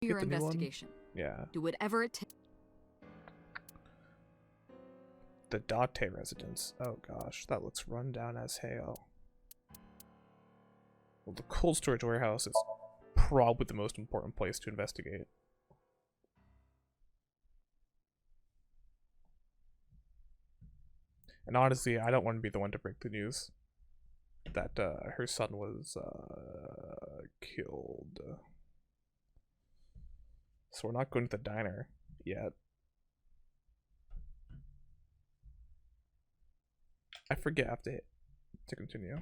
your the new one? investigation. Yeah. Do whatever it takes. The Date residence. Oh gosh, that looks run down as hell. Well, the cold storage warehouse is probably the most important place to investigate. And honestly, I don't want to be the one to break the news that her son was killed. So we're not going to the diner yet. I forget I have to continue.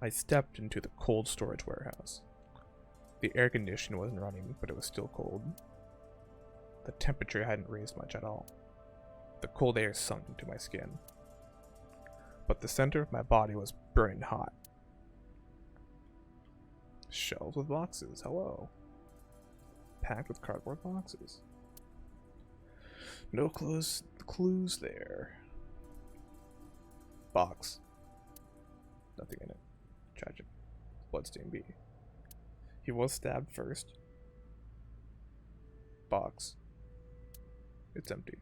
I stepped into the cold storage warehouse. The air conditioner wasn't running, but it was still cold. The temperature hadn't raised much at all. The cold air sunk into my skin. But the center of my body was burning hot. Shelves with boxes, hello. Packed with cardboard boxes. No clues there. Box. Nothing in it. Tragic. Bloodstained bee. He was stabbed first. Box. It's empty.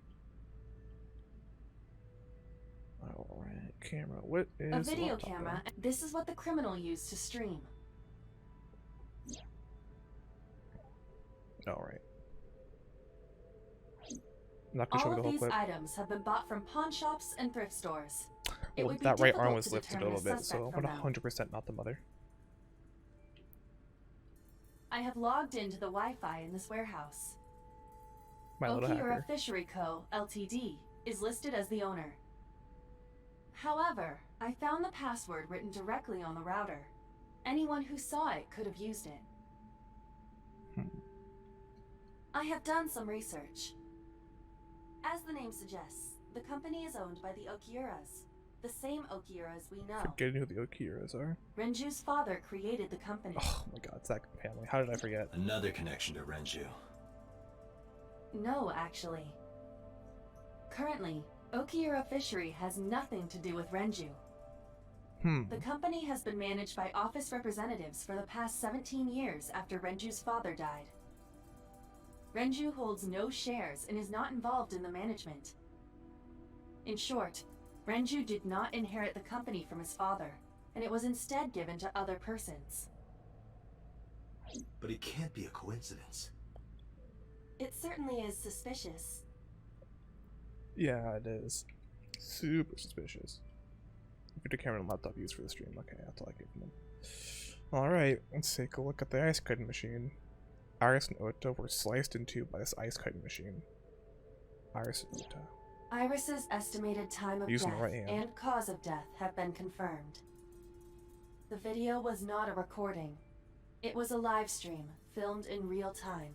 Alright, camera. What is a video laptop camera? then? This is what the criminal used to stream. Alright. Not gonna show All me the of whole these clip. items have been bought from pawn shops and thrift stores. It Well, would be that right arm difficult was to lifted a determine little bit, suspect so from them. 100% not the mother. I have logged into the Wi-Fi in this warehouse. My little Okiura hacker. Fishery Co., Ltd. is listed as the owner. However, I found the password written directly on the router. Anyone who saw it could have used it. I have done some research. As the name suggests, the company is owned by the Okiuras, the same Okiuras we know. Forgetting who the Okiuras are. Renju's father created the company. Oh my god, it's that family. How did I forget? Another connection to Renju. No, actually. Currently, Okiura Fishery has nothing to do with Renju. The company has been managed by office representatives for the past 17 years after Renju's father died. Renju holds no shares and is not involved in the management. In short, Renju did not inherit the company from his father, and it was instead given to other persons. But it can't be a coincidence. It certainly is suspicious. Yeah, it is. Super suspicious. Computer camera and laptop used for the stream. Okay, that's all I get from them. Alright, let's take a look at the ice cutting machine. Iris and Ota were sliced in two by this ice cutting machine. Iris and Ota. Iris's estimated time of Using death the right hand. and cause of death have been confirmed. The video was not a recording. It was a live stream, filmed in real time.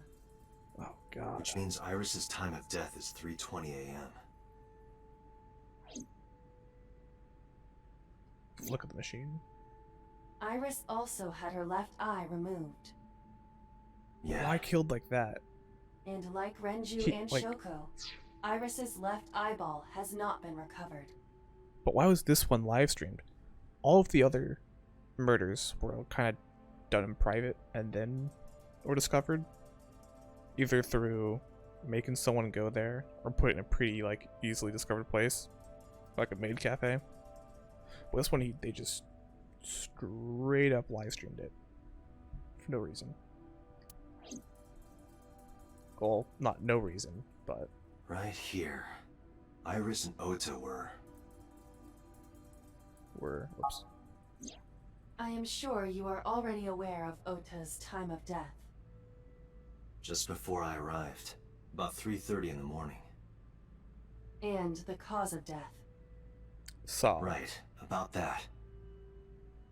Oh god. Which means Iris's time of death is 3:20 a.m. Look at the machine. Iris also had her left eye removed. Yeah. Why killed like that? And like Renju He- and like- Shoko, Iris's left eyeball has not been recovered. But why was this one live streamed? All of the other murders were kind of done in private and then were discovered. Either through making someone go there or put it in a pretty like easily discovered place. Like a maid cafe. But this one they just straight up live streamed it. For no reason. Well, not no reason, but Right here. Iris and Ota were. oops. I am sure you are already aware of Ota's time of death. Just before I arrived. About 3:30 in the morning. And the cause of death. Saw. Right, about that.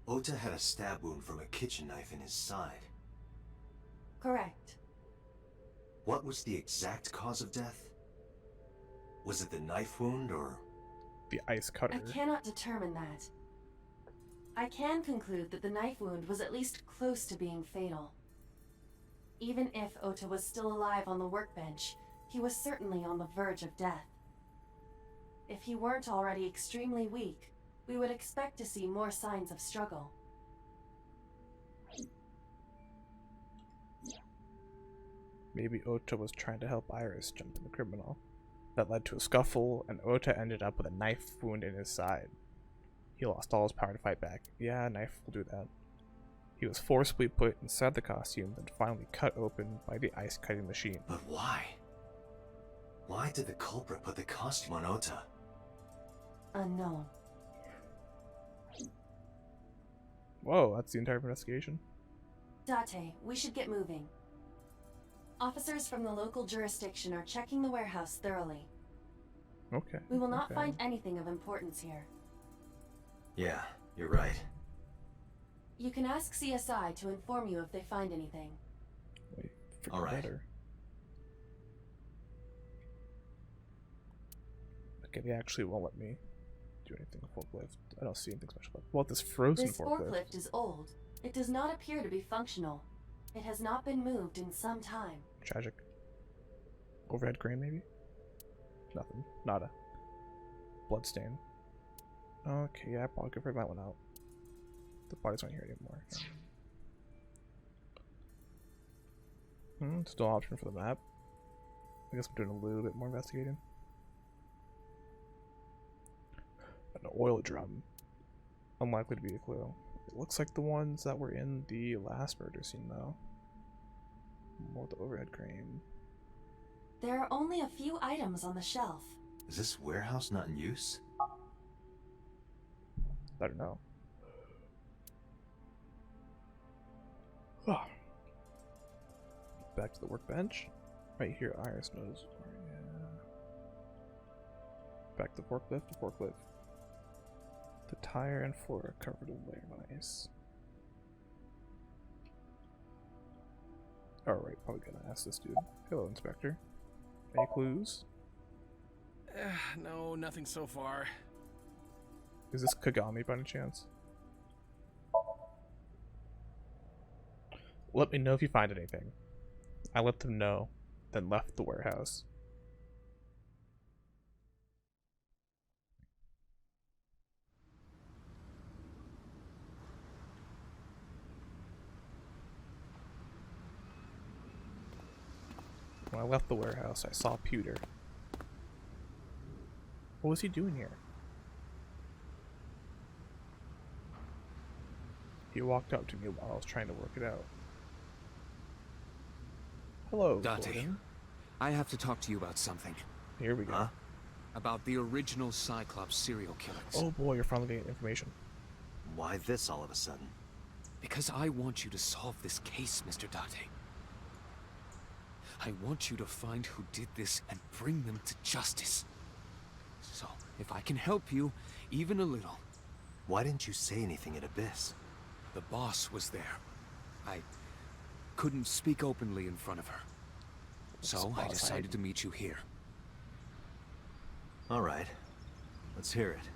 Ota had a stab wound from a kitchen knife in his side. Correct. What was the exact cause of death? Was it the knife wound or... The ice cutter. I cannot determine that. I can conclude that the knife wound was at least close to being fatal. Even if Ota was still alive on the workbench, he was certainly on the verge of death. If he weren't already extremely weak, we would expect to see more signs of struggle. Maybe Ota was trying to help Iris jump the criminal. That led to a scuffle, and Ota ended up with a knife wound in his side. He lost all his power to fight back. Yeah, a knife will do that. He was forcibly put inside the costume, then finally cut open by the ice-cutting machine. But why? Why did the culprit put the costume on Ota? Unknown. Whoa, that's the entire investigation? Date, we should get moving. Officers from the local jurisdiction are checking the warehouse thoroughly. Okay. We will not find anything of importance here. Yeah, you're right. You can ask CSI to inform you if they find anything. Wait, all right. Better. Okay, they actually won't let me do anything with forklift. I don't see anything special. Well, this frozen This forklift. forklift is old. It does not appear to be functional. It has not been moved in some time. Tragic. Overhead crane, maybe? Nothing. Nada. Bloodstain. Okay, yeah, I'll give that one out. The bodies aren't here anymore. Still an option for the map. I guess I'm doing a little bit more investigating. An oil drum. Unlikely to be a clue. It looks like the ones that were in the last murder scene, though. More with the overhead crane. There are only a few items on the shelf. Is this warehouse not in use? I don't know. Oh. Back to the workbench. Right here, Iris knows. Yeah. Back to the forklift. The tire and floor are covered in layer of ice. Alright, probably gonna ask this dude. Hello, Inspector. Any clues? No, nothing so far. Is this Kagami by any chance? Let me know if you find anything. I let them know, then left the warehouse. When I left the warehouse, I saw Pewter. What was he doing here? He walked up to me while I was trying to work it out. Hello, Date, Gordon. I have to talk to you about something. Here we go. Huh? About the original Cyclops serial killings. Oh boy, you're finally getting information. Why this all of a sudden? Because I want you to solve this case, Mr. Date. I want you to find who did this and bring them to justice. So, if I can help you, even a little. Why didn't you say anything at Abyss? The boss was there. I couldn't speak openly in front of her. So I decided to meet you here. All right. Let's hear it.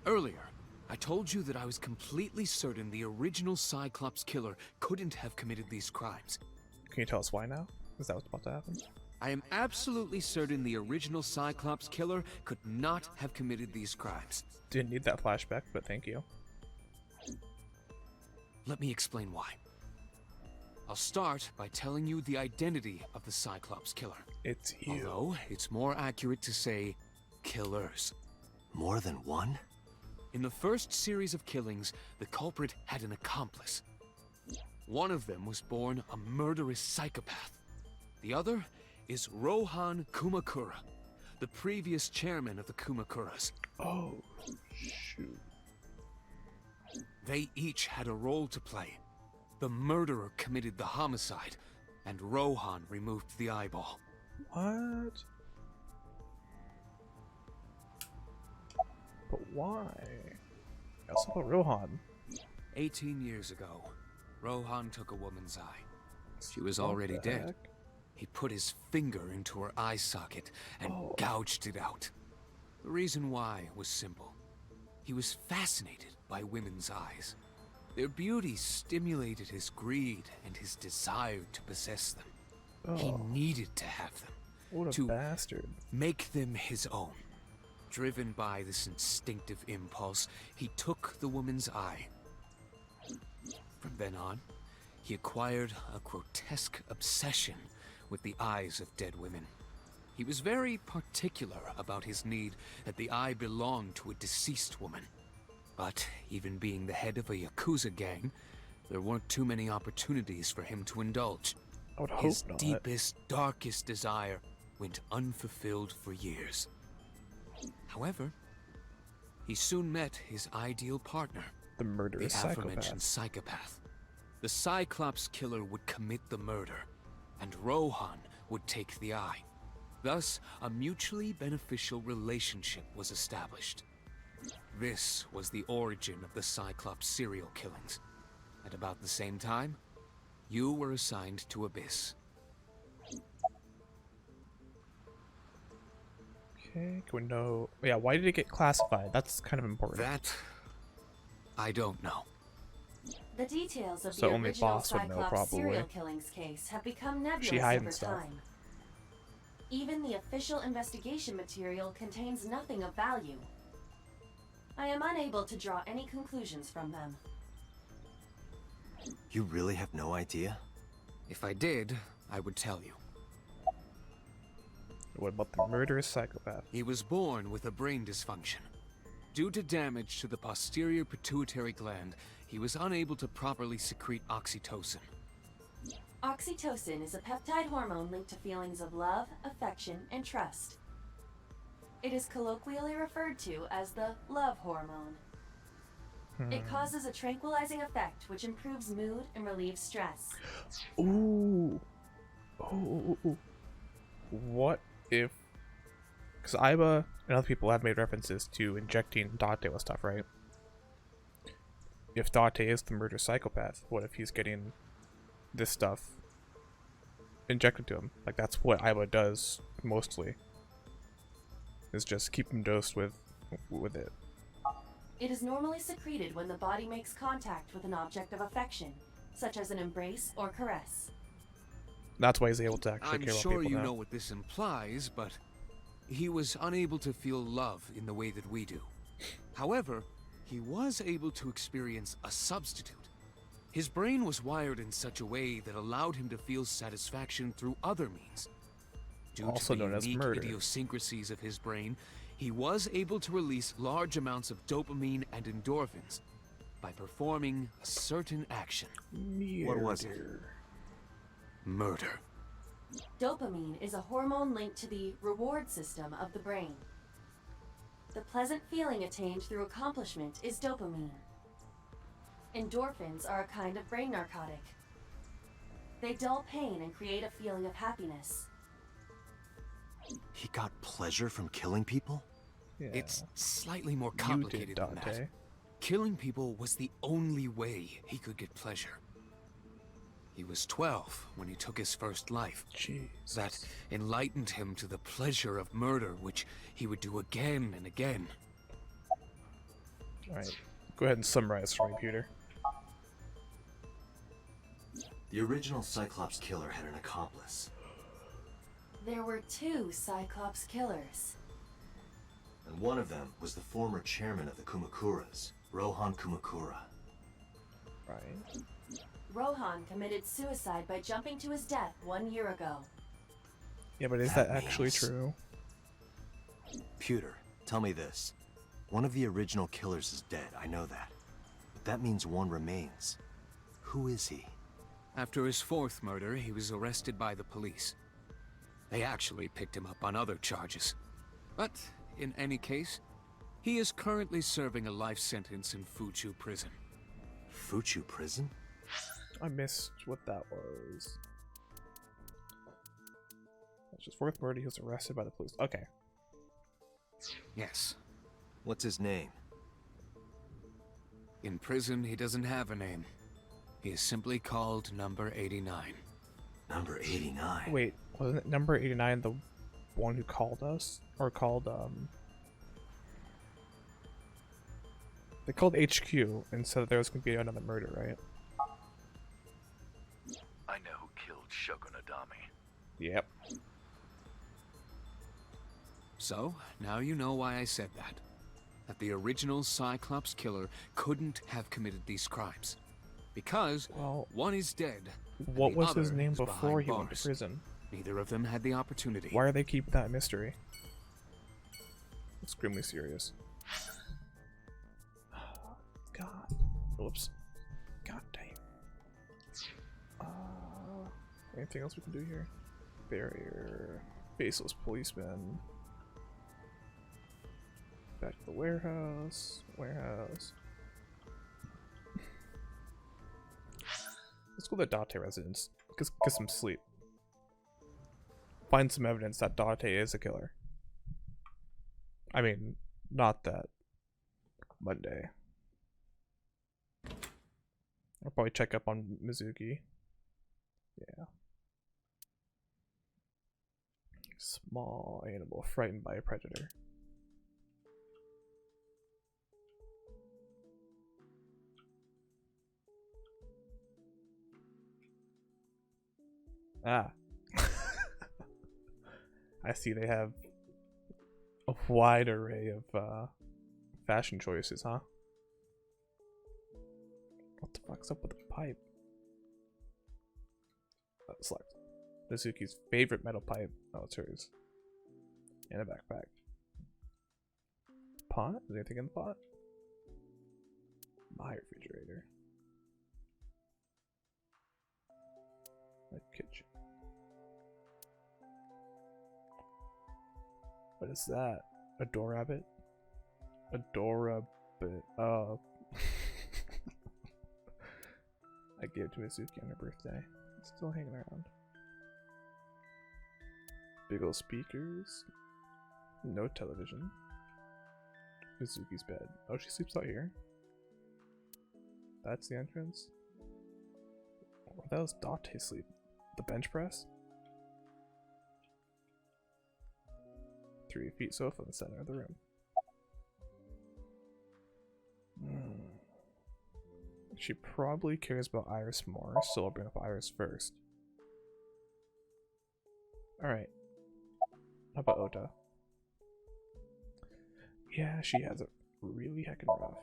Earlier, I told you that I was completely certain the original Cyclops killer couldn't have committed these crimes. Can you tell us why now? Is that what's about to happen? I am absolutely certain the original Cyclops killer could not have committed these crimes. Didn't need that flashback, but thank you. Let me explain why. I'll start by telling you the identity of the Cyclops killer. It's you. Although, it's more accurate to say killers. More than one? In the first series of killings, the culprit had an accomplice. One of them was born a murderous psychopath. The other is Rohan Kumakura, the previous chairman of the Kumakuras. Oh, shoot. They each had a role to play. The murderer committed the homicide, and Rohan removed the eyeball. What? But why? Also about Rohan. 18 years ago, Rohan took a woman's eye. She was What already the dead. heck? He put his finger into her eye socket and gouged it out. The reason why was simple. He was fascinated by women's eyes. Their beauty stimulated his greed and his desire to possess them. He needed to have them. What a to bastard. make them his own. Driven by this instinctive impulse, he took the woman's eye. From then on, he acquired a grotesque obsession with the eyes of dead women. He was very particular about his need that the eye belonged to a deceased woman. But even being the head of a Yakuza gang, there weren't too many opportunities for him to indulge. I would hope His not. deepest, darkest desire went unfulfilled for years. However, he soon met his ideal partner, The murderous the aforementioned psychopath. psychopath. The Cyclops killer would commit the murder, and Rohan would take the eye. Thus, a mutually beneficial relationship was established. This was the origin of the Cyclops serial killings. At about the same time, you were assigned to Abyss. Okay, can we know... Yeah, why did it get classified? That's kind of important. That, I don't know. The details of So the only original Boss would know, Cyclops probably. serial killings case have become nebulous She hiding over stuff. time. Even the official investigation material contains nothing of value. I am unable to draw any conclusions from them. You really have no idea? If I did, I would tell you. What about the murderous psychopath? He was born with a brain dysfunction. Due to damage to the posterior pituitary gland, he was unable to properly secrete oxytocin. Oxytocin is a peptide hormone linked to feelings of love, affection, and trust. It is colloquially referred to as the love hormone. It causes a tranquilizing effect which improves mood and relieves stress. Ooh. Ooh. What if... Because Aiba and other people have made references to injecting Date with stuff, right? If Date is the murder psychopath, what if he's getting this stuff injected to him? Like, that's what Aiba does, mostly. Is just keep him dosed with it. It is normally secreted when the body makes contact with an object of affection, such as an embrace or caress. That's why he's able to actually I'm care about sure people you now. know what this implies, but he was unable to feel love in the way that we do. However, he was able to experience a substitute. His brain was wired in such a way that allowed him to feel satisfaction through other means. Due Also to the known as unique murder. idiosyncrasies of his brain, he was able to release large amounts of dopamine and endorphins by performing a certain action. What was it? Murder. Dopamine is a hormone linked to the reward system of the brain. The pleasant feeling attained through accomplishment is dopamine. Endorphins are a kind of brain narcotic. They dull pain and create a feeling of happiness. He got pleasure from killing people? Yeah. It's slightly more You complicated did, than that. Dante. Killing people was the only way he could get pleasure. He was 12 when he took his first life. Jeez. That enlightened him to the pleasure of murder, which he would do again and again. Alright. Go ahead and summarize for me, Peter. The original Cyclops killer had an accomplice. There were 2 Cyclops killers. And one of them was the former chairman of the Kumakuras, Rohan Kumakura. Right. Rohan committed suicide by jumping to his death 1 year ago. Yeah, but is That that actually means- true? Pewter, tell me this. One of the original killers is dead, I know that. But that means one remains. Who is he? After his 4th murder, he was arrested by the police. They actually picked him up on other charges. But, in any case, he is currently serving a life sentence in Fuchu prison. Fuchu prison? I missed what that was. That's just 4th murder. He was arrested by the police. Okay. Yes. What's his name? In prison, he doesn't have a name. He is simply called Number 89. Number 89. Wait, wasn't it number 89 the one who called us? Or called, They called HQ and said that there was going to be another murder, right? I know who killed Shogun Adami. Yep. So, now you know why I said that. That the original Cyclops killer couldn't have committed these crimes. Because Well, one is dead. and what the was his other name is before behind he went to bars. prison? Neither of them had the opportunity. Why are they keeping that a mystery? Extremely serious. God. Whoops. God damn. Anything else we can do here? Barrier. Faceless policeman. Back to the warehouse. Warehouse. Let's go to the Date residence. Get some sleep. Find some evidence that Date is a killer. I mean, not that Monday. I'll probably check up on Mizuki. Yeah. Small animal frightened by a predator. Ah. I see they have a wide array of fashion choices, huh? What the fuck's up with the pipe? Select. Mizuki's favorite metal pipe. Oh, it's hers. And a backpack. Pot? Is there anything in the pot? My refrigerator. My kitchen. What is that? A door rabbit? A door rabbit. Oh. I gave it to Mizuki on her birthday. It's still hanging around. Big old speakers. No television. Mizuki's bed. Oh, she sleeps out here. That's the entrance. Where the hell does Date sleep? The bench press? 3-feet sofa in the center of the room. She probably cares about Iris more, so I'll bring up Iris first. Alright. How about Ota? Yeah, she has it really heckin' rough.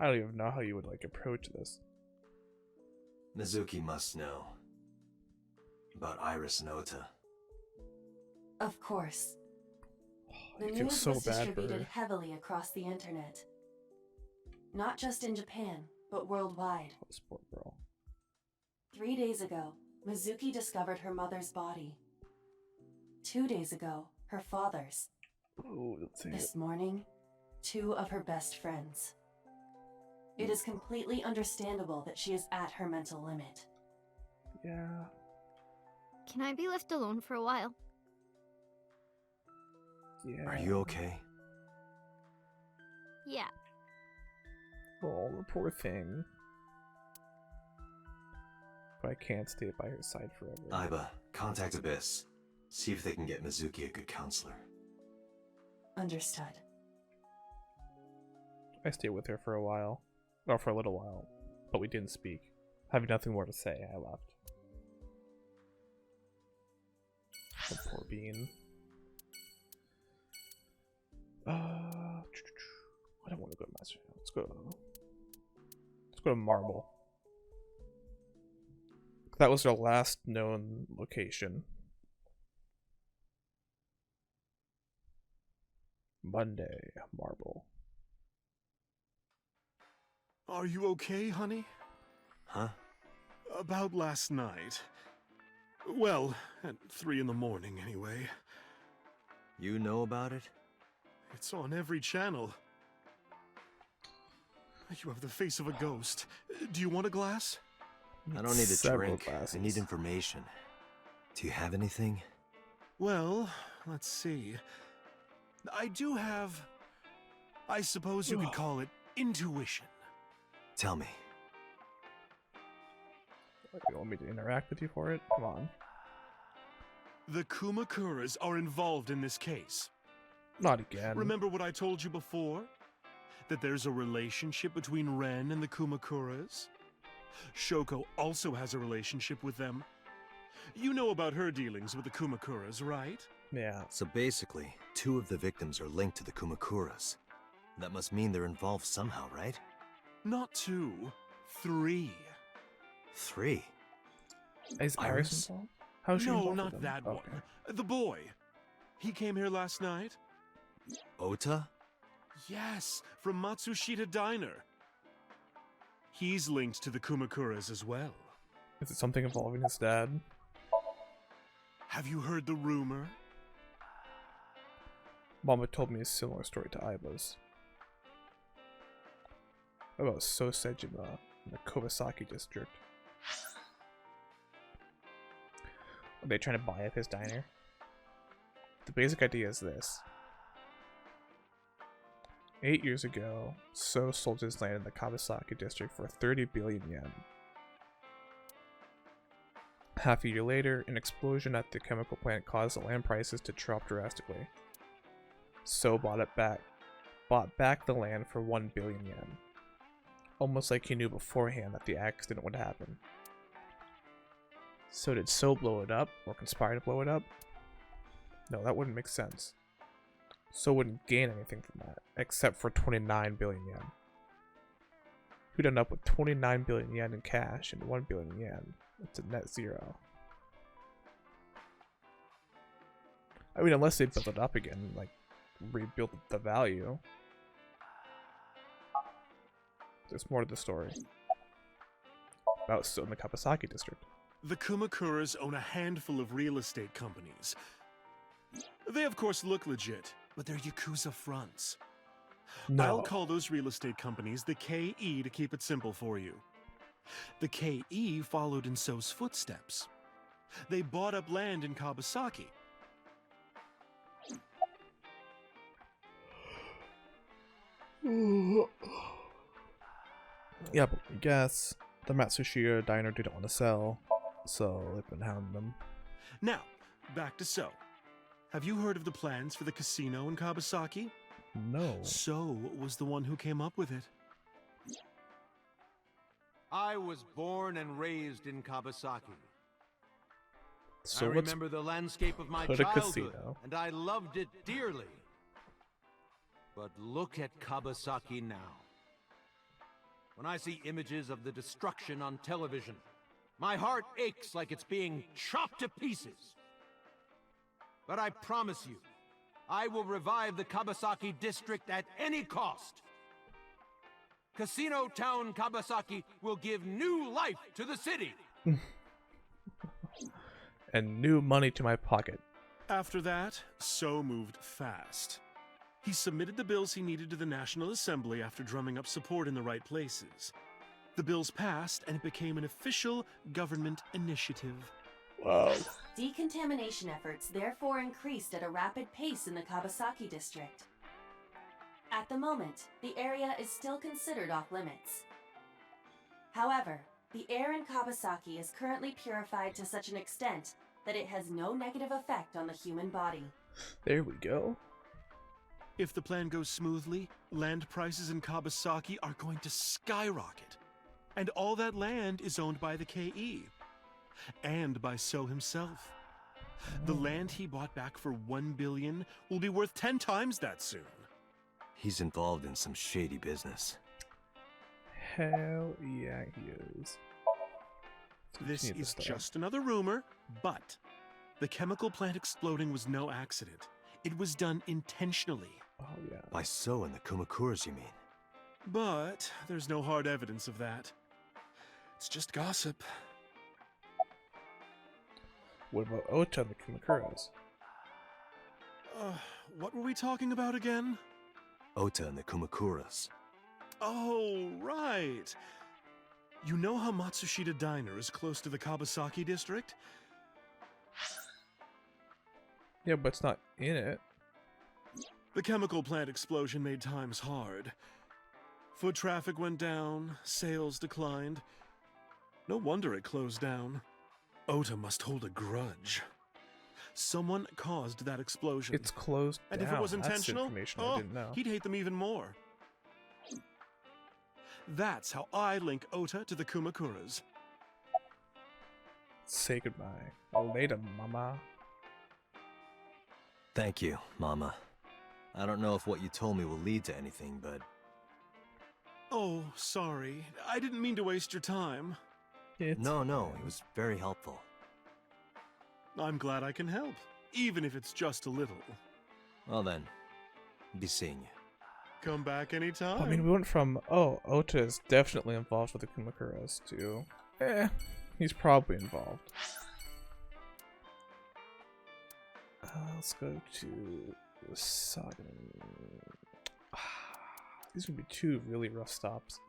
I don't even know how you would, like, approach this. Mizuki must know about Iris and Ota. Of course. I The feel news so was bad for distributed her. heavily across the internet. Not just in Japan, but worldwide. Oh, sport bro. 3 days ago, Mizuki discovered her mother's body. 2 days ago, her father's. Oh, let's see. This morning, 2 of her best friends. It is completely understandable that she is at her mental limit. Yeah. Can I be left alone for a while? Yeah. Are you okay? Yeah. Oh, the poor thing. But I can't stay by her side forever. Aiba, contact Abyss. See if they can get Mizuki a good counselor. Understood. I stayed with her for a while. Or for a little while. But we didn't speak. Having nothing more to say, I left. The poor bean. I don't want to go to Master. Let's go to Marble. That was our last known location. Monday, Marble. Are you okay, honey? Huh? About last night. Well, at 3 in the morning, anyway. You know about it? It's on every channel. You have the face of a ghost. Do you want a glass? I don't need a Several drink. glasses. I need information. Do you have anything? Well, let's see. I do have... I suppose you could call it intuition. Tell me. You want me to interact with you for it? Come on. The Kumakuras are involved in this case. Not again. Remember what I told you before? That there's a relationship between Ren and the Kumakuras? Shoko also has a relationship with them. You know about her dealings with the Kumakuras, right? Yeah. So basically, 2 of the victims are linked to the Kumakuras. That must mean they're involved somehow, right? Not 2, 3. 3. Is Iris Iris? involved? How is she No, involved not with them? that Oh, one. okay. The boy. He came here last night? Ota? Yes, from Matsushita Diner. He's linked to the Kumakuras as well. Is it something involving his dad? Have you heard the rumor? Mama told me a similar story to Aiba's. About Sosejima in the Kawasaki district. Are they trying to buy up his diner? The basic idea is this. 8 years ago, So sold his land in the Kawasaki district for 30 billion yen. Half a year later, an explosion at the chemical plant caused the land prices to drop drastically. So bought back the land for 1 billion yen. Almost like he knew beforehand that the accident would happen. So did So blow it up, or conspire to blow it up? No, that wouldn't make sense. So wouldn't gain anything from that, except for 29 billion yen. Who'd end up with 29 billion yen in cash and 1 billion yen? It's a net zero. I mean, unless they build it up again, like, rebuild the value. There's more to the story. About still in the Kawasaki district. The Kumakuras own a handful of real estate companies. They of course look legit, but they're Yakuza fronts. No. I'll call those real estate companies the KE to keep it simple for you. The KE followed in So's footsteps. They bought up land in Kawasaki. Yeah, but I guess the Matsushita diner didn't want to sell, so they've been hounding them. Now, back to So. Have you heard of the plans for the casino in Kawasaki? No. So was the one who came up with it. I was born and raised in Kawasaki. So I let's remember the landscape of my put a childhood, casino. and I loved it dearly. But look at Kawasaki now. When I see images of the destruction on television, my heart aches like it's being chopped to pieces. But I promise you, I will revive the Kawasaki district at any cost. Casino Town Kawasaki will give new life to the city. And new money to my pocket. After that, So moved fast. He submitted the bills he needed to the National Assembly after drumming up support in the right places. The bills passed, and it became an official government initiative. Wow. Decontamination efforts therefore increased at a rapid pace in the Kawasaki district. At the moment, the area is still considered off limits. However, the air in Kawasaki is currently purified to such an extent that it has no negative effect on the human body. There we go. If the plan goes smoothly, land prices in Kawasaki are going to skyrocket. And all that land is owned by the KE. And by So himself. The land he bought back for 1 billion will be worth 10 times that soon. He's involved in some shady business. Hell yeah, he is. This Need to is stop. just another rumor, but the chemical plant exploding was no accident. It was done intentionally. Oh yeah. By So and the Kumakuras, you mean? But there's no hard evidence of that. It's just gossip. What about Ota and the Kumakuras? What were we talking about again? Ota and the Kumakuras. Oh, right. You know how Matsushita Diner is close to the Kawasaki district? Yeah, but it's not in it. The chemical plant explosion made times hard. Foot traffic went down, sales declined. No wonder it closed down. Ota must hold a grudge. Someone caused that explosion. It's closed And down. if it was That's intentional, information I didn't know. he'd hate them even more. That's how I link Ota to the Kumakuras. Say goodbye. Later, mama. Thank you, Mama. I don't know if what you told me will lead to anything, but Oh, sorry. I didn't mean to waste your time. No, it was very helpful. I'm glad I can help, even if it's just a little. Well then, be seeing you. Come back anytime. I mean, we went from, oh, Ota is definitely involved with the Kumakuras to, he's probably involved. Let's go to Saga. These would be two really rough stops.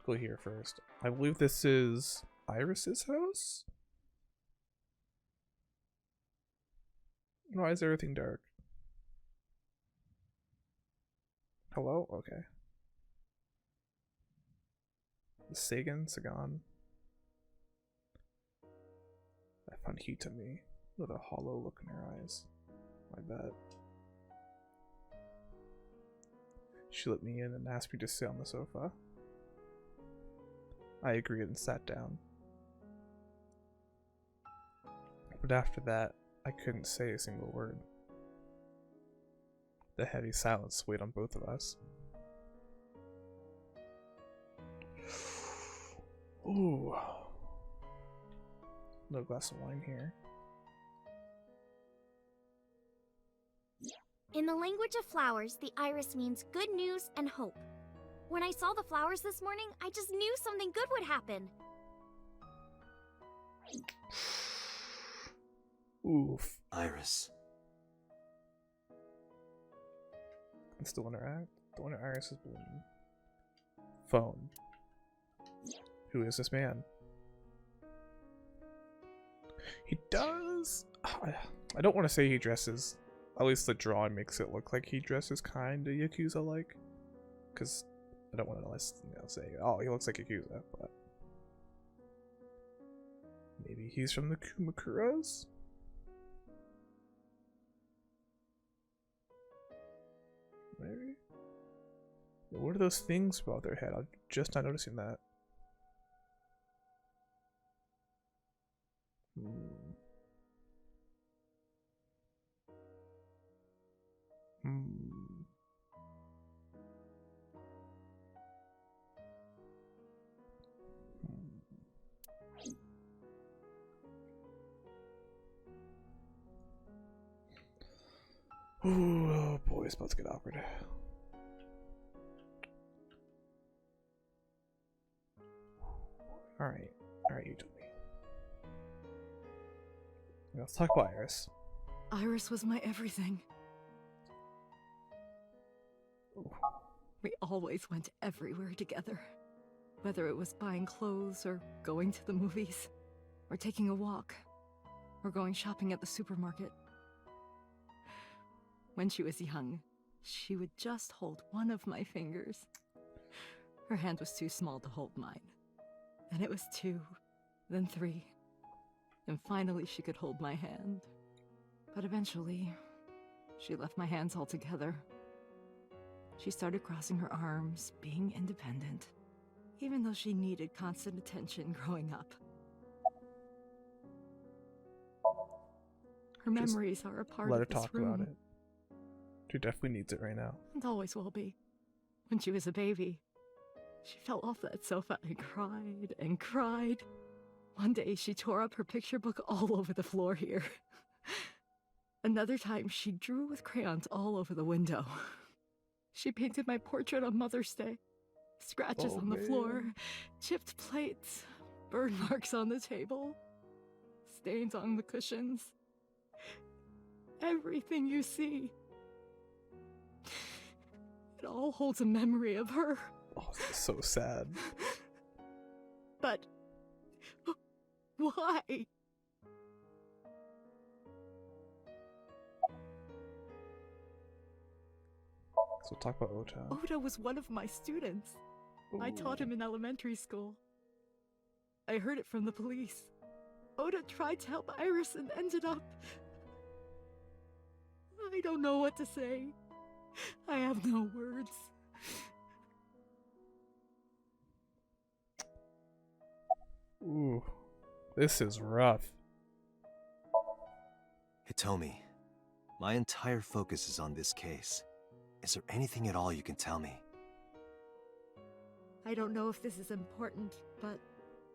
Go here first. I believe this is Iris's house? Why is everything dark? Hello? Okay. Sagan. I found Hitami with a hollow look in her eyes. My bad. She let me in and asked me to sit on the sofa. I agreed and sat down. But after that, I couldn't say a single word. The heavy silence weighed on both of us. Ooh. No glass of wine here. In the language of flowers, the iris means good news and hope. When I saw the flowers this morning, I just knew something good would happen. Oof. Iris. Can still interact? The one Iris is blooming. Phone. Who is this man? He does. I don't want to say he dresses. At least the drawing makes it look like he dresses kind of Yakuza-like. Because I don't want to say, oh, he looks like Yakuza, but maybe he's from the Kumakuras? Maybe? What are those things above their head? I'm just not noticing that. Ooh, oh boy, it's about to get awkward. Alright, you told me. Let's talk about Iris. Iris was my everything. Ooh. We always went everywhere together. Whether it was buying clothes, or going to the movies, or taking a walk, or going shopping at the supermarket. When she was young, she would just hold one of my fingers. Her hand was too small to hold mine. Then it was 2, then 3, and finally she could hold my hand. But eventually, she left my hands altogether. She started crossing her arms, being independent, even though she needed constant attention growing up. Her Just memories are a part let her of this talk room. about it. She definitely needs it right now. And always will be. When she was a baby, she fell off that sofa and cried and cried. One day she tore up her picture book all over the floor here. Another time she drew with crayons all over the window. She painted my portrait on Mother's Day. Scratches on the floor, chipped plates, burn marks on the table, stains on the cushions. Everything you see. It all holds a memory of her. Oh, this is so sad. But why? So talk about Ota. Oda was one of my students. I taught him in elementary school. I heard it from the police. Oda tried to help Iris and ended up... I don't know what to say. I have no words. Ooh, this is rough. Hitomi, my entire focus is on this case. Is there anything at all you can tell me? I don't know if this is important, but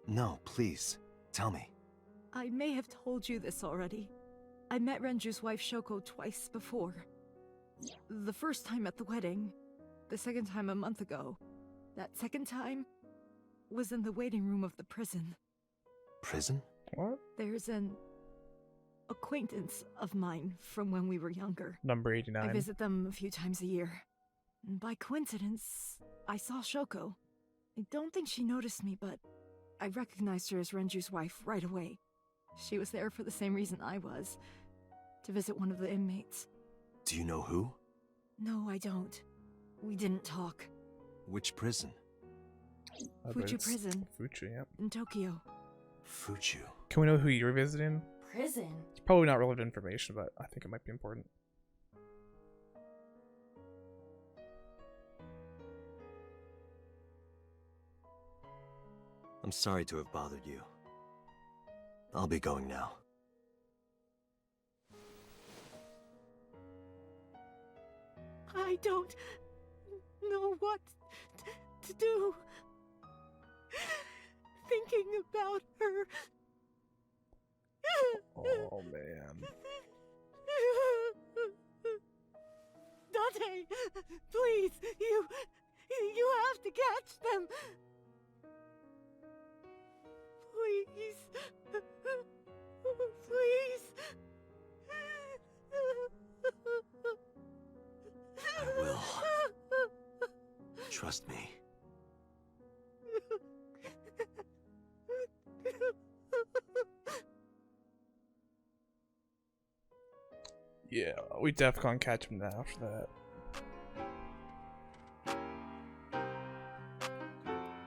No, please. Tell me. I may have told you this already. I met Renju's wife Shoko twice before. The first time at the wedding, the second time a month ago. That second time was in the waiting room of the prison. Prison? What? There's an acquaintance of mine from when we were younger. Number I 89. visit them a few times a year. And by coincidence, I saw Shoko. I don't think she noticed me, but I recognized her as Renju's wife right away. She was there for the same reason I was, to visit one of the inmates. Do you know who? No, I don't. We didn't talk. Which prison? I bet Fuchu it's Prison. Fuchu, yeah. In Tokyo. Fuchu. Can we know who you're visiting? Prison? It's probably not relevant information, but I think it might be important. I'm sorry to have bothered you. I'll be going now. I don't know what to do. Thinking about her. Oh, man. Dante, please, you have to catch them. Please. Please. I will. Trust me. Yeah, we def con catch him now after that.